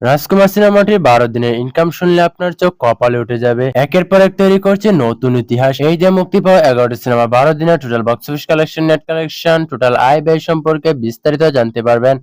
রাজকুমার সিনেমাটির 12 দিনের ইনকাম শুনলে আপনার চোখ কপালে উঠে যাবে। একের পর এক তৈরি করছে নতুন ইতিহাস। এই যে মুক্তি পাওয়া 11টি সিনেমা 12 দিনের total box office collection, net collection, total আয় ব্যয় সম্পর্কে বিস্তারিত জানতে পারবেন।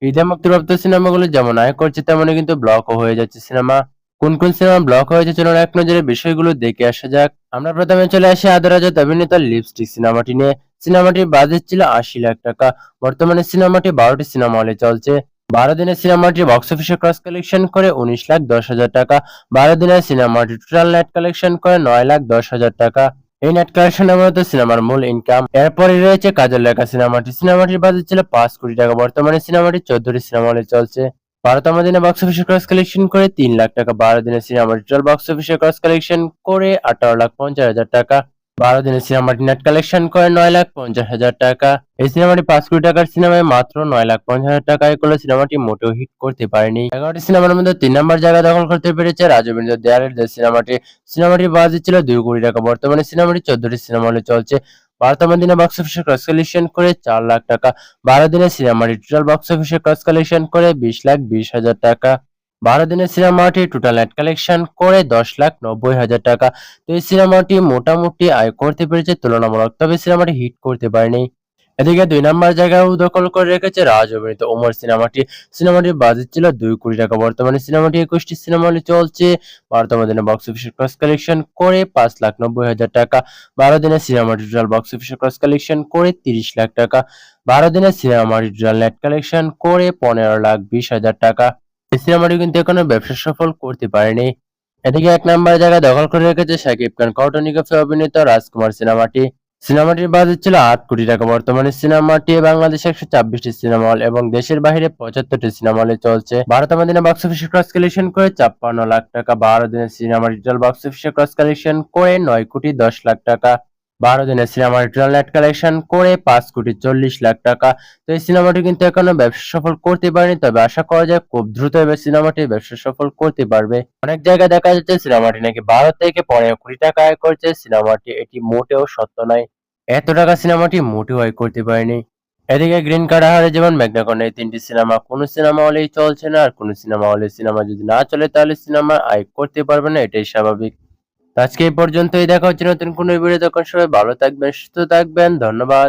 ঈদে মুক্তিপ্রাপ্ত সিনেমাগুলো যেমন আয় করছে তেমনই কিন্তু ব্লকও হয়ে যাচ্ছে সিনেমা। কোন কোন সিনেমা ব্লক হয়েছে চলুন এক নজরে বিষয়গুলো দেখে আসা যাক। আমরা প্রথমে চলে আসি আদরাজাত অভিনেতা লিপস্টিক সিনেমাটি নিয়ে। সিনেমাটির বাজেট ছিল 80 লাখ টাকা। বর্তমানে সিনেমাটি 12টি সিনেমা হলে চলছে। 12 দিনের সিনেমাটি বক্স অফিসে ক্রস কালেকশন করে 19,10,000 টাকা। 12 দিনের সিনেমাটি টোটাল নেট কালেকশন করে 9,10,000 টাকা। এই নেট কালেকশনের মূলত সিনেমার মূল ইনকাম। এরপরে রয়েছে কাজল লেখা সিনেমাটি। সিনেমাটির বাজেট ছিল 5 কোটি টাকা। বর্তমানে সিনেমাটি 14টি সিনেমা হলে চলছে। 12তম দিনে বক্স অফিসে ক্রস কালেকশন করে 3 লাখ টাকা। 12 দিনের সিনেমাটি টোটাল বক্স অফিসে ক্রস কালেকশন করে 18,50,000 টাকা। 12 দিনের সিনেমাটি নেট কালেকশন করে 9,50,000 টাকা। এই সিনেমাটি 5 কোটি টাকার সিনেমায় মাত্র 9,50,000 টাকায় করলে সিনেমাটি মোটেও হিট করতে পারেনি। 11টি সিনেমার মধ্যে 3 নম্বর জায়গা দখল করতে পেরেছে রাজবীন্দ্র দেয়ালের দেশ সিনেমাটি। সিনেমাটির বাজেট ছিল 2 কোটি টাকা। বর্তমানে সিনেমাটি 14টি সিনেমা হলে চলছে। 12তম দিনে বক্স অফিসে ক্রস কালেকশন করে 4 লাখ টাকা। 12 দিনের সিনেমাটি টোটাল বক্স অফিসে ক্রস কালেকশন করে 20,20,000 টাকা। 12 দিনের সিনেমাটি টোটাল নেট কালেকশন করে 10,90,000 টাকা। তো এই সিনেমাটি মোটামুটি আয় করতে পেরেছে তুলনামূলক, তবে সিনেমাটি হিট করতে পারেনি। এদিকে 2 নম্বর জায়গাও দখল করে রেখেছে রাজ অভিনীত ওমর সিনেমাটি। সিনেমাটির বাজেট ছিল 2 কোটি টাকা। বর্তমানে সিনেমাটি 21টি সিনেমা হলে চলছে। 12তম দিনে বক্স অফিসে ক্রস কালেকশন করে 5,90,000 টাকা। 12 দিনের সিনেমাটি টোটাল বক্স অফিসে ক্রস কালেকশন করে 30 লাখ টাকা। 12 দিনের সিনেমাটি টোটাল নেট কালেকশন করে 15,20,000 টাকা। এই সিনেমাটি কিন্তু এখনো ব্যবসা সফল করতে পারেনি। এদিকে 1 নম্বর জায়গা দখল করে রেখেছে শাকিব খান কৌটনি কফি অভিনীত রাজকুমার সিনেমাটি। সিনেমাটির বাজেট ছিল 8 কোটি টাকা। বর্তমানে সিনেমাটি বাংলাদেশে 126টি সিনেমা হল এবং দেশের বাইরে 75টি সিনেমা হলে চলছে। 12তম দিনে বক্স অফিসে ক্রস কালেকশন করে 56 লাখ টাকা। 12 দিনের সিনেমাটি টোটাল বক্স অফিসে ক্রস কালেকশন করে 9 কোটি 10 লাখ টাকা। 12 দিনের সিনেমাটি টোটাল নেট কালেকশন করে 5 কোটি 40 লাখ টাকা। তো এই সিনেমাটি কিন্তু এখনো ব্যবসা সফল করতে পারেনি, তবে আশা করা যায় খুব দ্রুত এবার সিনেমাটি ব্যবসা সফল করতে পারবে। অনেক জায়গায় দেখা যাচ্ছে সিনেমাটি নাকি 12 থেকে 15 কোটি টাকা আয় করছে। সিনেমাটি এটি মোটেও সত্য নয়। এত টাকা সিনেমাটি মোটেও আয় করতে পারেনি। এদিকে গ্রিন কার্ড আহারে যেমন মেঘনাগর এই 3টি সিনেমা কোনো সিনেমা হলেই চলছে না, আর কোনো সিনেমা হলে সিনেমা যদি না চলে তাহলে সিনেমা আয় করতে পারবে না, এটাই স্বাভাবিক। তো আজকে এই পর্যন্তই, দেখা হচ্ছে নতুন কোনো ভিডিও। তখন সবাই ভালো থাকবেন, সুস্থ থাকবেন। ধন্যবাদ।